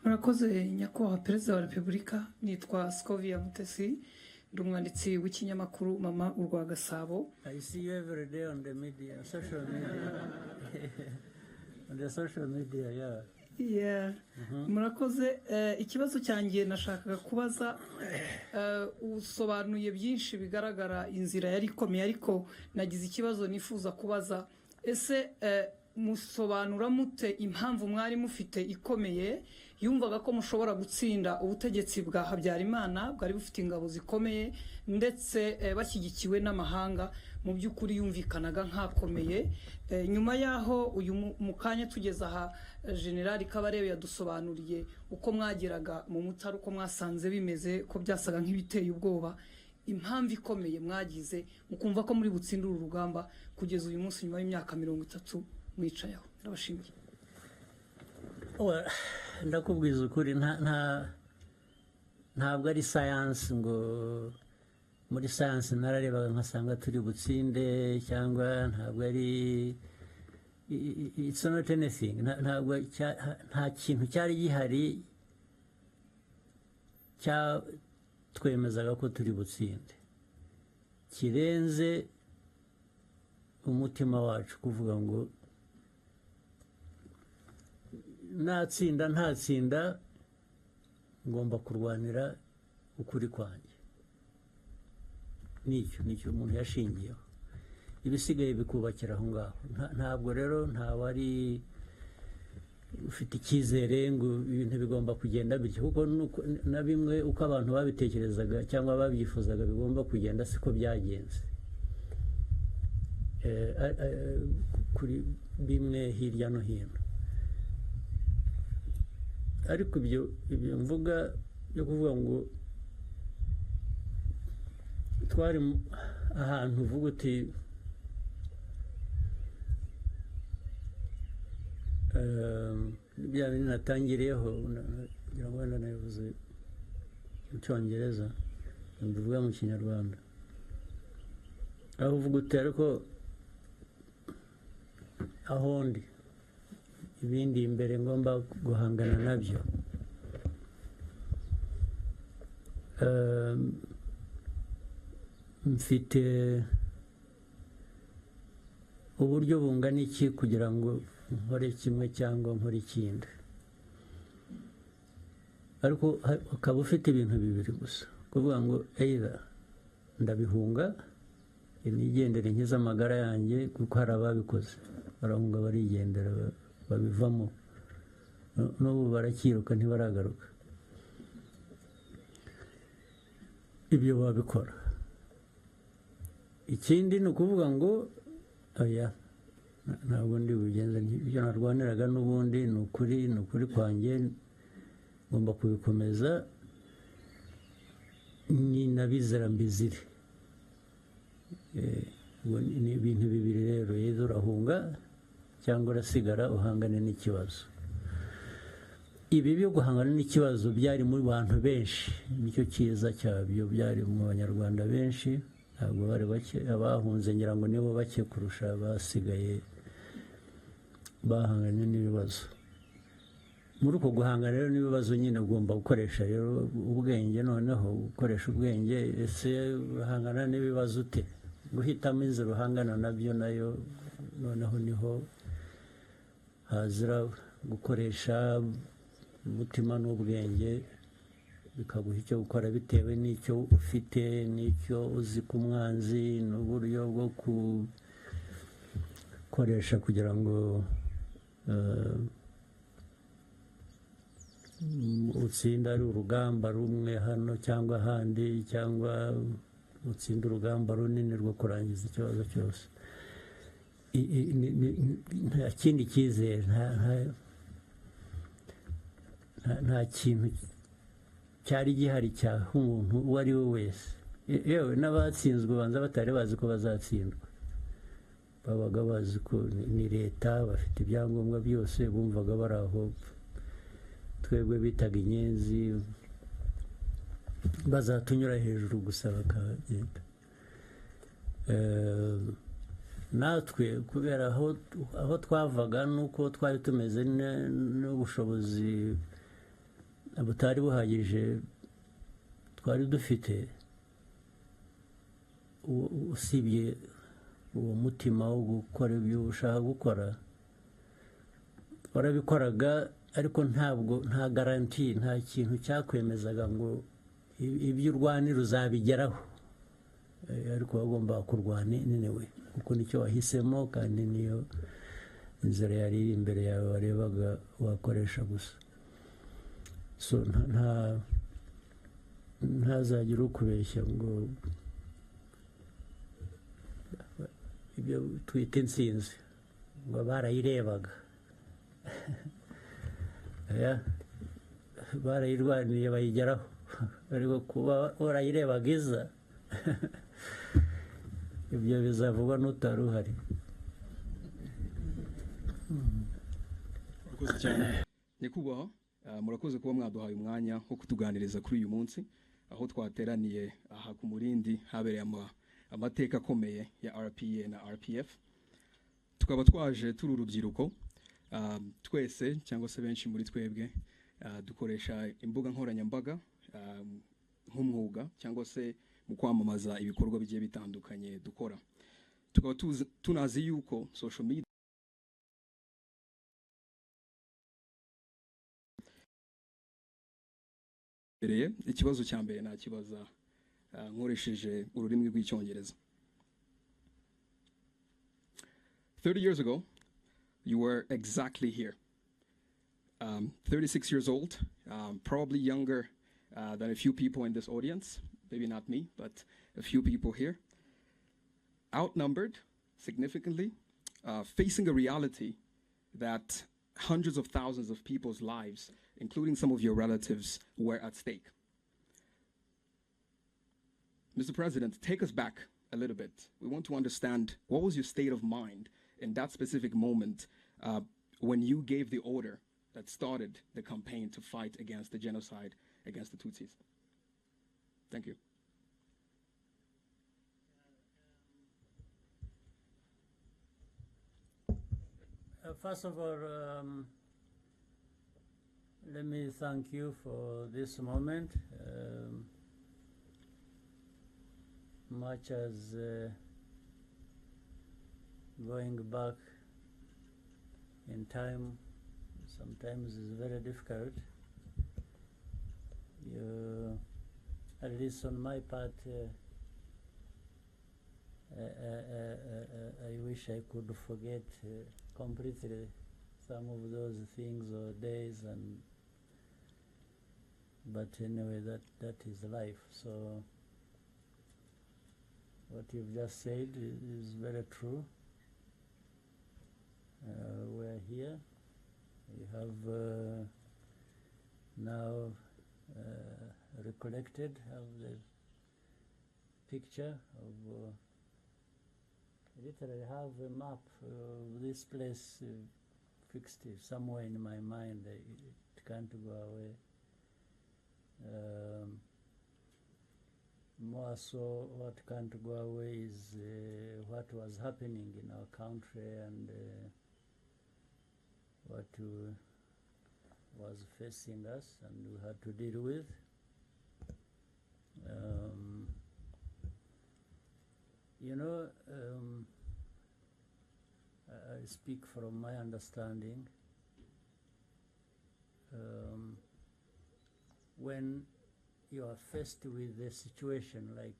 Murakoze nyakubahwa perezida wa repubulika, nitwa SCOVIA Mutesi, ndi umwanditsi w'ikinyamakuru Mama Urwagasabo. I see you every day on the media, social media. On the social media, yeah. Yeah. Murakoze, ikibazo cyanjye nashakaga kubaza, usobanuye byinshi bigaragara inzira yari ikomeye, ariko nagize ikibazo nifuza kubaza, ese musobanura mute impamvu mwari mufite ikomeye yumvaga ko mushobora gutsinda ubutegetsi bwa Habyarimana bwari bufite ingabo zikomeye ndetse bashyigikiwe n'amahanga, mu by'ukuri yumvikanaga nkakomeye. Nyuma yaho uyu mukanya tugeza aha General Kabarebe yadusobanuriye uko mwageraga mu Mutara, uko mwasanze bimeze ko byasaga nk'ibiteye ubwoba, impamvu ikomeye mwagize mukumva ko muri butsindira urugamba kugeza uyu munsi nyuma y'imyaka 30 mwicayeho. Ndabashimiye. Ndakubwiza ukuri, ntabwo ari science ngo muri science nararebaga nkasanga turi butsinde, cyangwa ntabwo ari, it's not anything, ntabwo nta kintu cyari gihari twemezaga ko turi butsinde kirenze umutima wacu kuvuga ngo natsinda ntatsinda ngomba kurwanira ukuri kwanjye. Nicyo umuntu yashingiyeho, ibisigaye bikubakira aho ngaho. Ntabwo rero ntawari ufite icyizere ngo ibintu bigomba kugenda bityo, kuko na bimwe uko abantu babitekerezaga cyangwa babyifuzaga bigomba kugenda siko byagenze. Kuri bimwe hirya no hino, ariko ibyo mvuga yo kuvuga ngo twari ahantu uvuga uti bya bintu natangiriyeho ngira ngo wenda nabivuze mu Cyongereza mbivuga mu Kinyarwanda, aho uvuga uti ariko aho ndi ibindi imbere ngomba guhangana nabyo. Mfite uburyo bungana iki kugira ngo nkore kimwe cyangwa nkore ikindi, ariko ukaba ufite ibintu bibiri gusa, kuvuga ngo either ndabihunga nigendere nkiza amagara yanjye, kuko hari ababikoze barahunga barigendera babivamo, n'ubu barakiruka ntibaragaruka. Ibyo babikora. Ikindi ni ukuvuga ngo oya, ntabwo ndi bugenze, ibyo narwaniraga n'ubundi ni ukuri kwanjye, ngomba kubikomeza, ni nabizera mbizire. Ni ibintu bibiri rero, yezo urahunga cyangwa urasigara uhangane n'ikibazo. Ibi byo guhangana n'ikibazo byari mu bantu benshi, nicyo cyiza cyabyo, byari mu Banyarwanda benshi, ntabwo bari bake. Abahunze ngira ngo nibo bake kurusha basigaye bahanganye n'ibibazo. Muri uko guhangana rero n'ibibazo nyine ugomba gukoresha rero ubwenge, noneho gukoresha ubwenge. Ese uhangana n'ibibazo ute? Guhitamo inzira uhangana nabyo nayo noneho niho hazira gukoresha umutima n'ubwenge, bikaguha icyo gukora bitewe n'icyo ufite, n'icyo uzi ku mwanzi, n'uburyo bwo gukoresha kugira ngo utsinda ari urugamba rumwe hano cyangwa ahandi, cyangwa utsinda urugamba runini rwo kurangiza ikibazo cyose. Nta kindi cyizere, nta kintu cyari gihari cyaha umuntu uwo ari we wese. Yewe n'abatsinzwe banza batari bazi ko bazatsindwa, babaga bazi ko ni leta, bafite ibyangombwa byose, bumvaga bari aho. Twebwe bitaga inyenzi, bazatunyura hejuru gusa bakagenda. natwe kubera aho twavaga nuko twari tumeze n'ubushobozi butari buhagije twari dufite, usibye uwo mutima wo gukora ibyo ushaka gukora, warabikoraga ariko nta garanti, nta kintu cyakwemezaga ngo ibyo urwanira uzabigeraho, ariko wagomba kurwana anyway kuko nicyo wahisemo kandi niyo inzira yari iri imbere yawe warebaga wakoresha gusa. So ntazagira ukubeshya ngo ibyo twita intsinzi ngo barayirebaga. Barayirwaniye bayigeraho, ariko kuba warayirebaga iza ibyo bizavugwa n'utari uhari. Murakoze cyane nyakubahwa, murakoze kuba mwaduhaye umwanya wo kutuganiriza kuri uyu munsi aho twateraniye aha ku Murindi habereye amateka akomeye ya RPA na RPF. Tukaba twaje turi urubyiruko, twese cyangwa se benshi muri twebwe dukoresha imbuga nkoranyambaga nk'umwuga cyangwa se mu kwamamaza ibikorwa bigiye bitandukanye dukora. Tukaba tunazi yuko social media ikibazo cya mbere nakibaza nkoresheje ururimi rw'icyongereza. 30 years ago, you were exactly here. 36 years old, probably younger than a few people in this audience, maybe not me, but a few people here. Outnumbered significantly, facing a reality that hundreds of thousands of people's lives, including some of your relatives, were at stake. Mr. President, take us back a little bit. We want to understand what was your state of mind in that specific moment when you gave the order that started the campaign to fight against the genocide against the Tutsis. Thank you. First of all, let me thank you for this moment. Much as going back in time sometimes is very difficult. At least on my part, I wish I could forget completely some of those things or days, but anyway, that is life. So what you've just said is very true. We're here. We have now recollected, have the picture of literally have a map of this place fixed somewhere in my mind. It can't go away. More so, what can't go away is what was happening in our country and what was facing us and we had to deal with. You know, I speak from my understanding. When you are faced with a situation like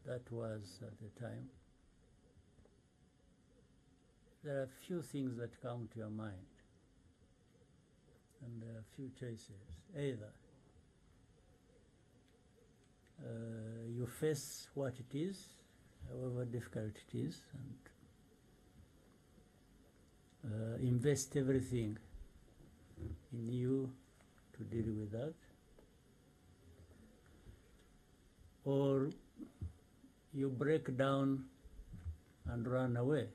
that was at the time, there are few things that come to your mind, and there are few choices. Either you face what it is, however difficult it is, and invest everything in you to deal with that, or you break down and run away.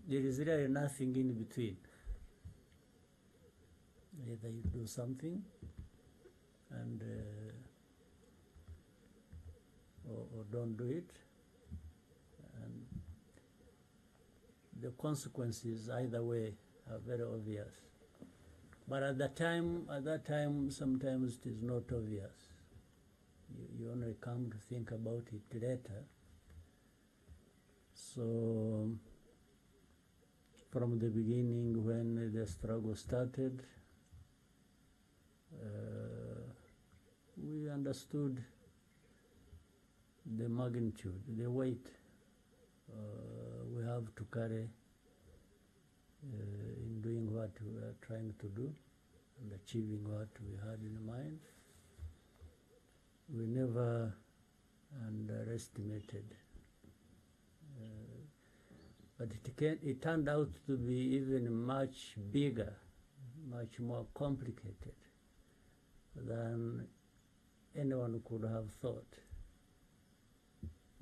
There is really nothing in between. Either you do something and or don't do it, and the consequences either way are very obvious. But at that time, sometimes it is not obvious. You only come to think about it later. So, from the beginning, when the struggle started, we understood the magnitude, the weight we have to carry in doing what we are trying to do and achieving what we had in mind. We never underestimated. But it turned out to be even much bigger, much more complicated than anyone could have thought.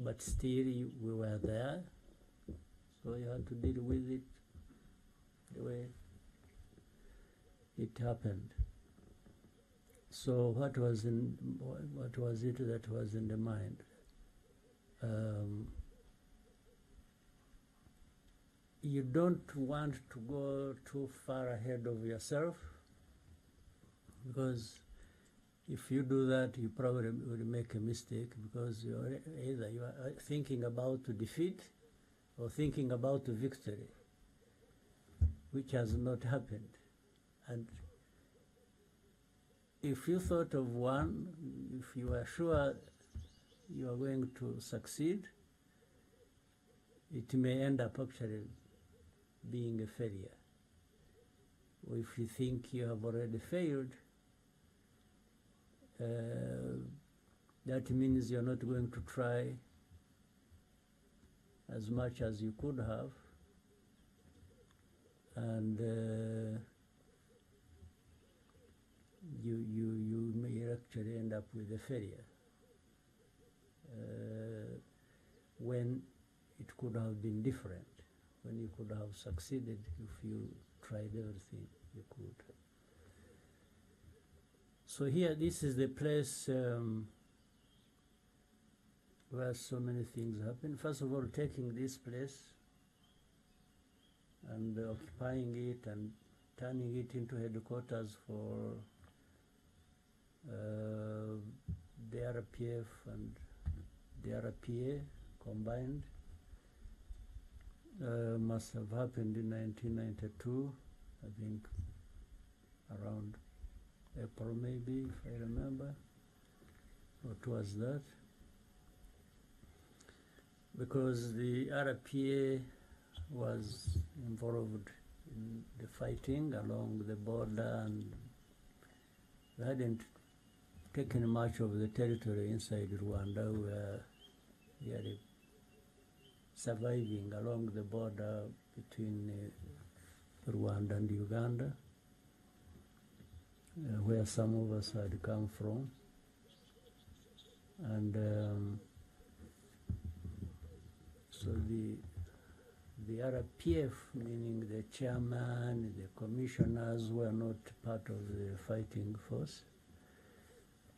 But still, we were there, so you had to deal with it the way it happened. So what was it that was in the mind? You don't want to go too far ahead of yourself, because if you do that, you probably will make a mistake, because either you are thinking about defeat or thinking about victory, which has not happened. And if you thought of one, if you are sure you are going to succeed, it may end up actually being a failure. Or if you think you have already failed, that means you're not going to try as much as you could have, and you may actually end up with a failure when it could have been different, when you could have succeeded if you tried everything you could. So here, this is the place where so many things happen. First of all, taking this place and occupying it and turning it into headquarters for the RPF and the RPA combined must have happened in 1992, I think around April maybe, if I remember, or towards that, because the RPA was involved in the fighting along the border, and we hadn't taken much of the territory inside Rwanda. We were really surviving along the border between Rwanda and Uganda, where some of us had come from. And so the RPF, meaning the chairman, the commissioners, were not part of the fighting force.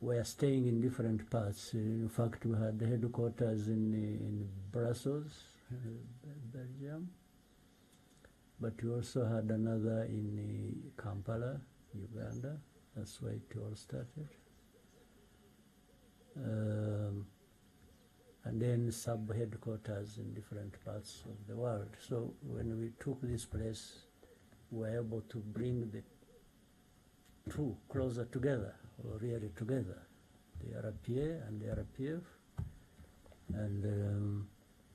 We are staying in different parts. In fact, we had the headquarters in Brussels, Belgium, but we also had another in Kampala, Uganda. That's where it all started. And then sub-headquarters in different parts of the world. So when we took this place, we were able to bring the two closer together, or really together, the RPA and the RPF, and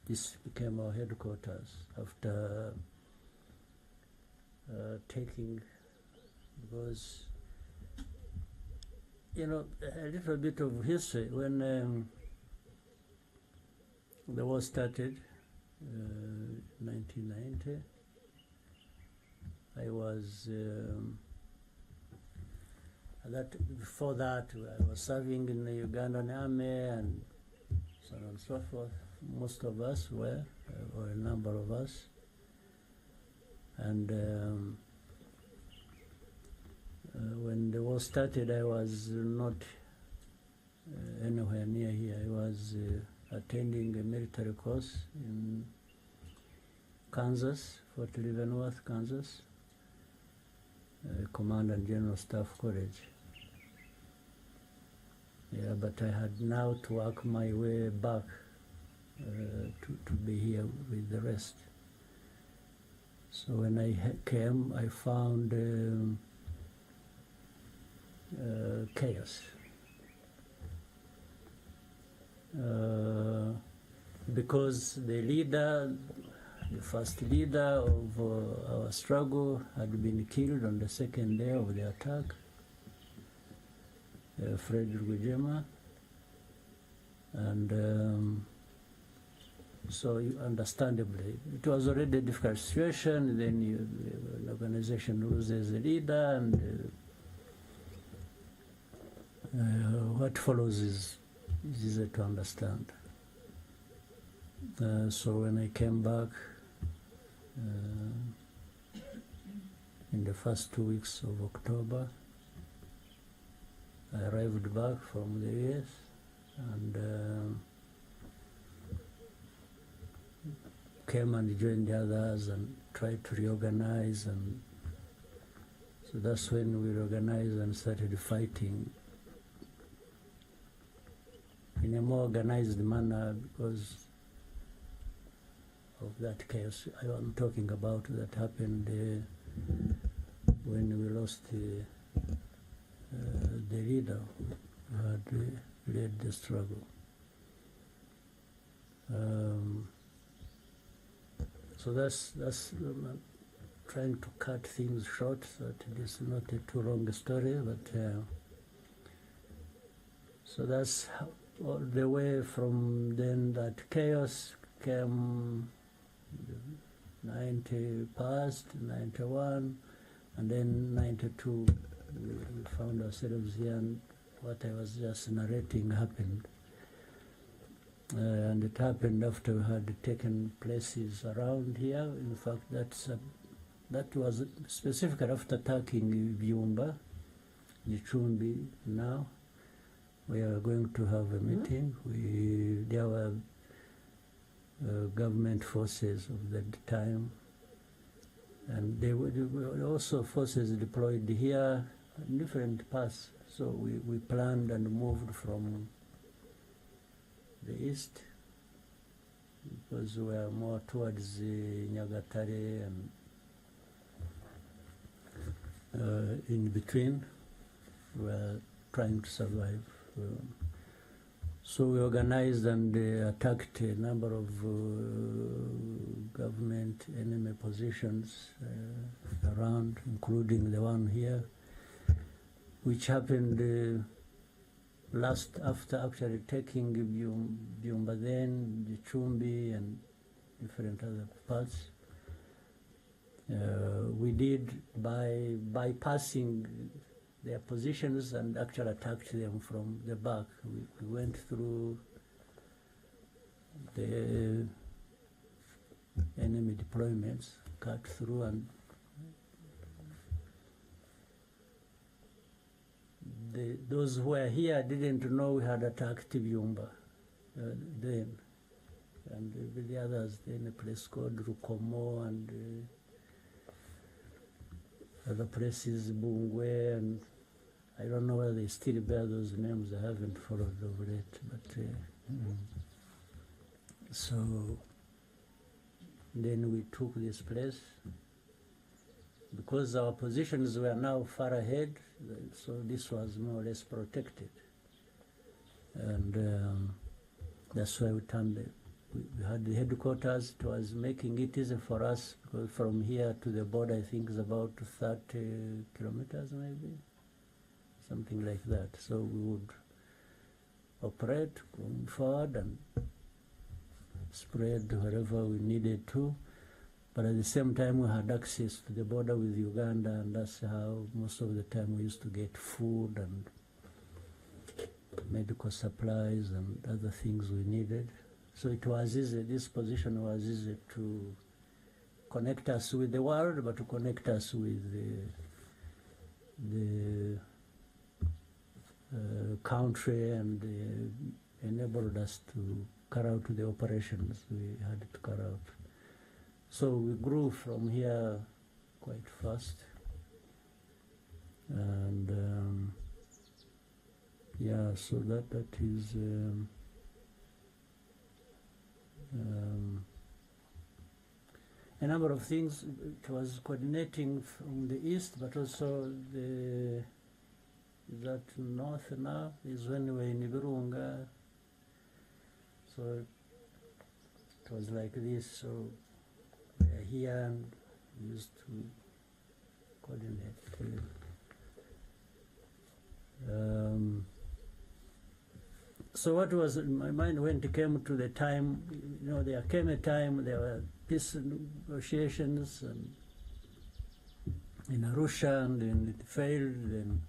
this became our headquarters after taking, because, you know, a little bit of history. When the war started, 1990, I was, before that, I was serving in the Ugandan army and so on and so forth. Most of us were, or a number of us. And when the war started, I was not anywhere near here. I was attending a military course in Kansas, Fort Leavenworth, Kansas, a Command and General Staff College. Yeah, but I had now to work my way back to be here with the rest. So when I came, I found chaos. Because the first leader of our struggle had been killed on the second day of the attack, Fred Rwigema, and so understandably, it was already a difficult situation. Then the organization loses a leader, and what follows is easy to understand. So when I came back in the first 2 weeks of October, I arrived back from the US and came and joined the others and tried to reorganize, and so that's when we reorganized and started fighting in a more organized manner because of that chaos I'm talking about that happened when we lost the leader who had led the struggle. So that's trying to cut things short so that it is not a too long story, but so that's how, all the way from then that chaos came 90 past, 91, and then 92 we found ourselves here, and what I was just narrating happened. And it happened after we had taken places around here. In fact, that was specifically after attacking Byumba, Gicumbi. Now we are going to have a meeting. There were government forces of that time, and there were also forces deployed here in different parts. So we planned and moved from the east because we are more towards Nyagatare and in between. We are trying to survive. So we organized and attacked a number of government enemy positions around, including the one here, which happened after actually taking Byumba, then Gicumbi and different other parts. We did by bypassing their positions and actually attacked them from the back. We went through the enemy deployments, cut through, and those who were here didn't know we had attacked Byumba then. And with the others, in a place called Rukomo and other places, Bungwe, and I don't know whether they still bear those names. I haven't followed over it, but so then we took this place because our positions were now far ahead, so this was more or less protected, and that's why we turned it. We had the headquarters. It was making it easy for us because from here to the border, I think is about 30 kilometers maybe, something like that. So we would operate going forward and spread wherever we needed to. But at the same time, we had access to the border with Uganda, and that's how most of the time we used to get food and medical supplies and other things we needed. So it was easy, this position was easy to connect us with the world, but to connect us with the country, and enabled us to carry out the operations we had to carry out. So we grew from here quite fast. And yeah, so that is a number of things. It was coordinating from the east, but also that north now is when we were in Virunga. So it was like this. So we are here and we used to coordinate. So what was in my mind when it came to the time, you know, there came a time there were peace negotiations in Arusha, and then it failed. Then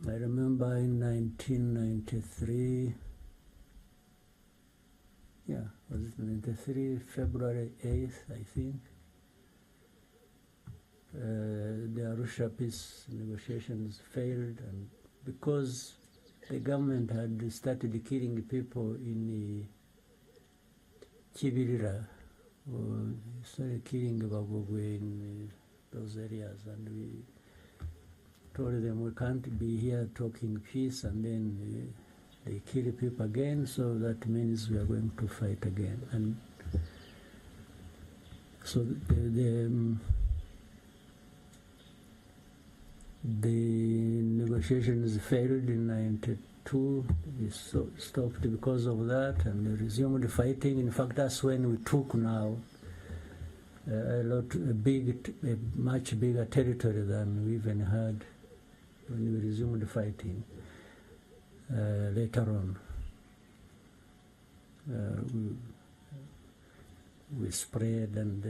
I remember in 1993, yeah, was it 93, February 8th, I think, the Arusha peace negotiations failed, and because the government had started killing people in Kibirira, or started killing Bagogwe in those areas, and we told them we can't be here talking peace and then they kill people again, so that means we are going to fight again. And so the negotiations failed in 92. We stopped because of that, and they resumed fighting. In fact, that's when we took now a much bigger territory than we even had when we resumed fighting later on. We spread, and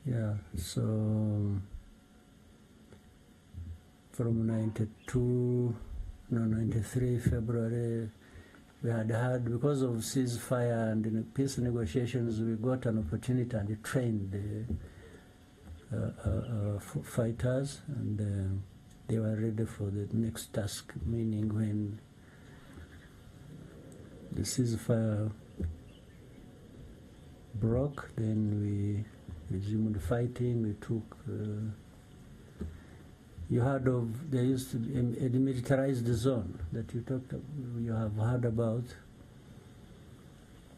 yeah, so from 93 February, we had, because of ceasefire and in peace negotiations, we got an opportunity and trained the fighters, and they were ready for the next task, meaning when the ceasefire broke, then we resumed fighting. We took, you heard of, there used to be a demilitarized zone that you have heard about.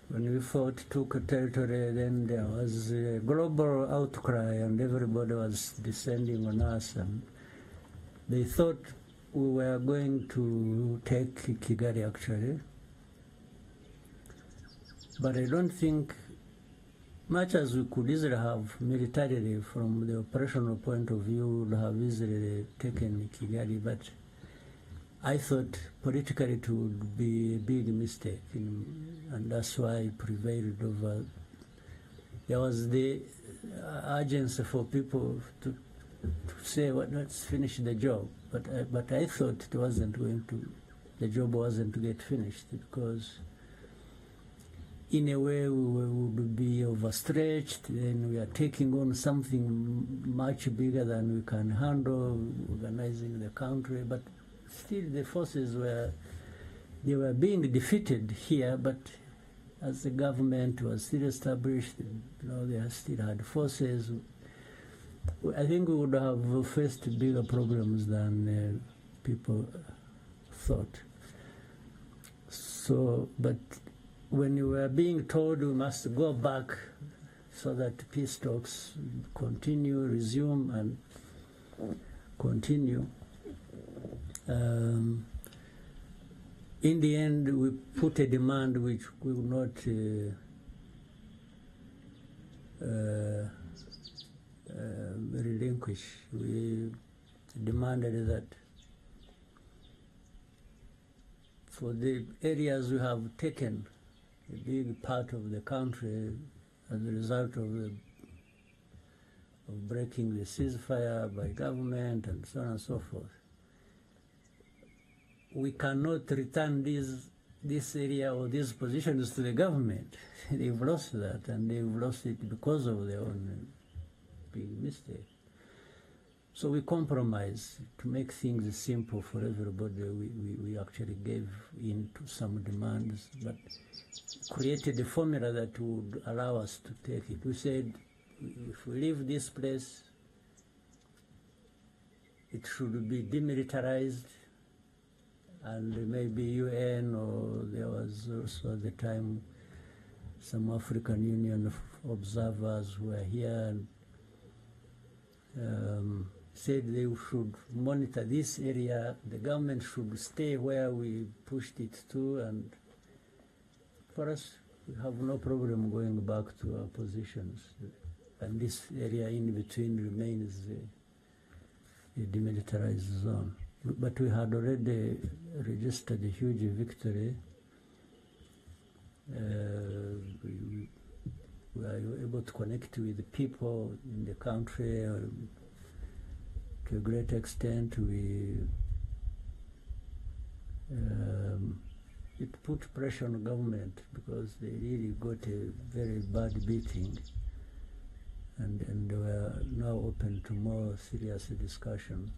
When we fought, took a territory, then there was a global outcry and everybody was descending on us, and they thought we were going to take Kigali actually. But I don't think, much as we could easily have militarily from the operational point of view, would have easily taken Kigali, but I thought politically it would be a big mistake, and that's why I prevailed over. There was the urgency for people to say, well, let's finish the job, but I thought it wasn't going to, the job wasn't to get finished, because in a way we would be overstretched, then we are taking on something much bigger than we can handle, organizing the country, but still the forces they were being defeated here, but as the government was still established, you know, they still had forces. I think we would have faced bigger problems than people thought. So, but when you were being told we must go back so that peace talks continue, resume, and continue, in the end we put a demand which we would not relinquish. We demanded that for the areas we have taken a big part of the country as a result of breaking the ceasefire by government and so on and so forth, we cannot return this area or these positions to the government. They've lost that, and they've lost it because of their own big mistake. So we compromised to make things simple for everybody. We actually gave in to some demands, but created a formula that would allow us to take it. We said if we leave this place, it should be demilitarized, and maybe UN, or there was also at the time some African Union observers who were here and said they should monitor this area. The government should stay where we pushed it to, and for us, we have no problem going back to our positions. And this area in between remains a demilitarized zone. But we had already registered a huge victory. We were able to connect with the people in the country to a great extent. It put pressure on the government because they really got a very bad beating, and they were now open to more serious discussion.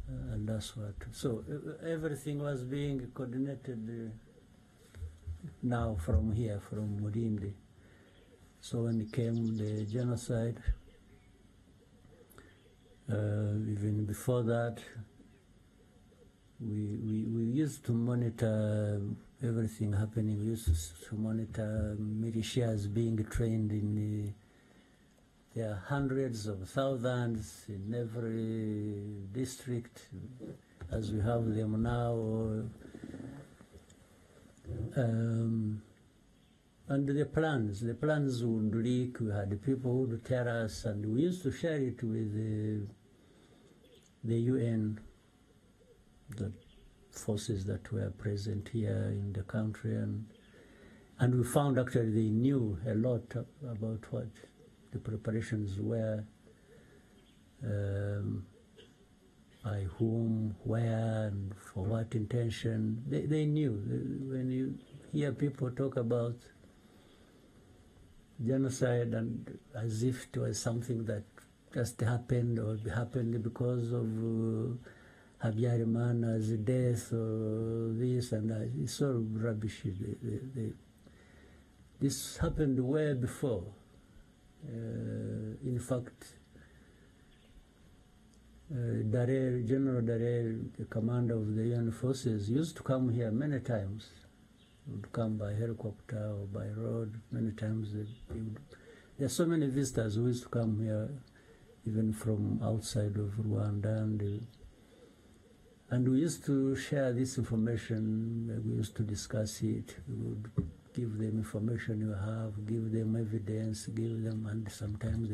And that's what. So everything was being coordinated now from here, from Murindi. So when it came the genocide, even before that, we used to monitor everything happening. We used to monitor militias being trained in there are hundreds of thousands in every district, as we have them now. And the plans would leak. We had people who would tell us, and we used to share it with the UN, the forces that were present here in the country, and we found actually they knew a lot about what the preparations were, by whom, where, and for what intention. They knew. When you hear people talk about genocide and as if it was something that just happened or happened because of Habyarimana's death or this and that, it's all rubbish. This happened way before. In fact, General Darer, the commander of the UN forces, used to come here many times. He would come by helicopter or by road many times. There are so many visitors who used to come here, even from outside of Rwanda, and we used to share this information. We used to discuss it. We would give them information you have, give them evidence, give them, and sometimes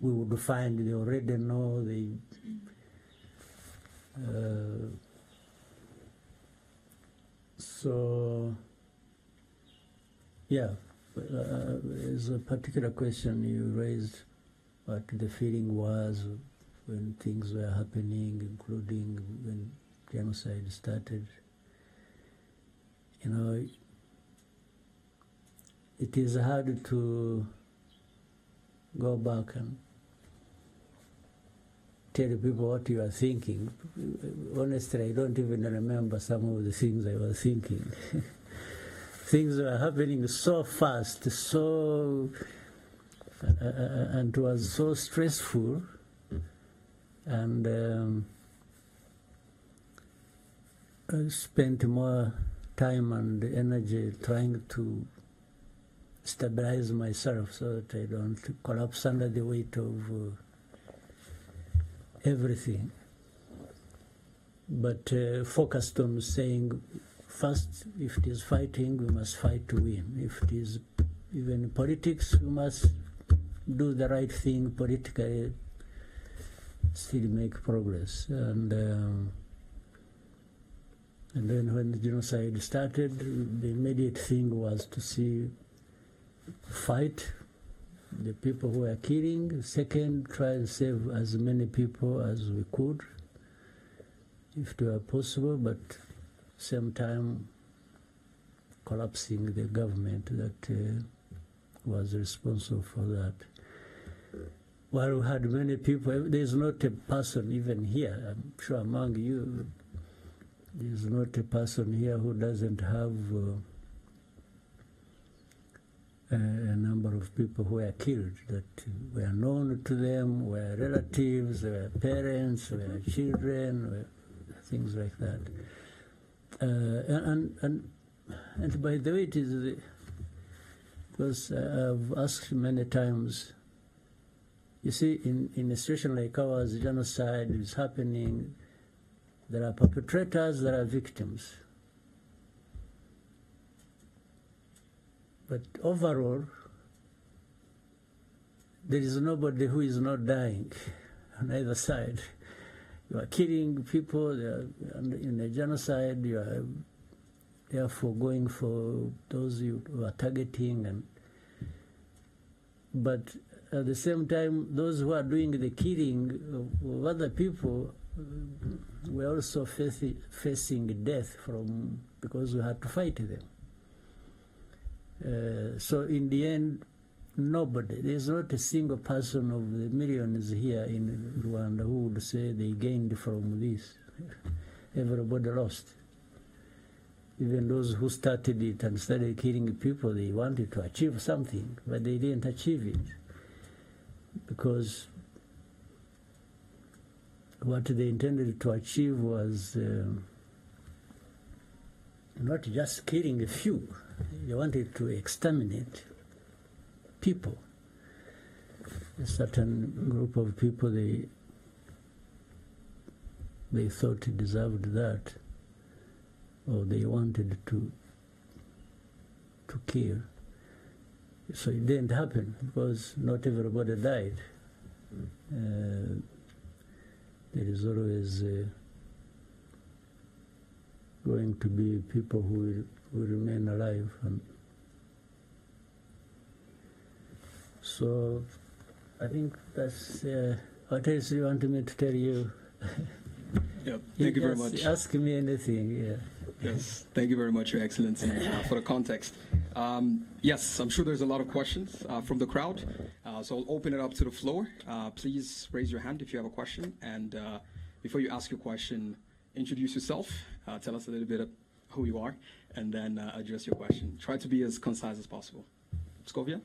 we would find they already know. So, yeah, there's a particular question you raised, what the feeling was when things were happening, including when genocide started. You know, it is hard to go back and tell people what you are thinking. Honestly, I don't even remember some of the things I was thinking. Things were happening so fast, and it was so stressful, and I spent more time and energy trying to stabilize myself so that I don't collapse under the weight of everything. But focused on saying, first, if it is fighting, we must fight to win. If it is even politics, we must do the right thing politically, still make progress. And then when the genocide started, the immediate thing was to fight the people who were killing. Second, try and save as many people as we could, if it were possible, but same time collapsing the government that was responsible for that. While we had many people, there's not a person even here, I'm sure among you, there's not a person here who doesn't have a number of people who were killed that were known to them, were relatives, were parents, were children, were things like that. And by the way, it is because I've asked many times. You see, in a situation like ours, genocide is happening. There are perpetrators, there are victims. But overall, there is nobody who is not dying on either side. You are killing people, they are in a genocide, you are therefore going for those you are targeting. But at the same time, those who are doing the killing of other people were also facing death because we had to fight them. So in the end, nobody, there's not a single person of the millions here in Rwanda who would say they gained from this. Everybody lost. Even those who started it and started killing people, they wanted to achieve something, but they didn't achieve it. Because what they intended to achieve was not just killing a few. They wanted to exterminate people. A certain group of people, they thought deserved that, or they wanted to kill. So it didn't happen because not everybody died. There is always going to be people who will remain alive. And so I think that's what else do you want me to tell you? Yeah, thank you very much. Ask me anything, yeah. Yes, thank you very much, Your Excellency, for the context. Yes, I'm sure there's a lot of questions from the crowd, so I'll open it up to the floor. Please raise your hand if you have a question, and before you ask your question, introduce yourself, tell us a little bit of who you are, and then address your question. Try to be as concise as possible. SCOVIA?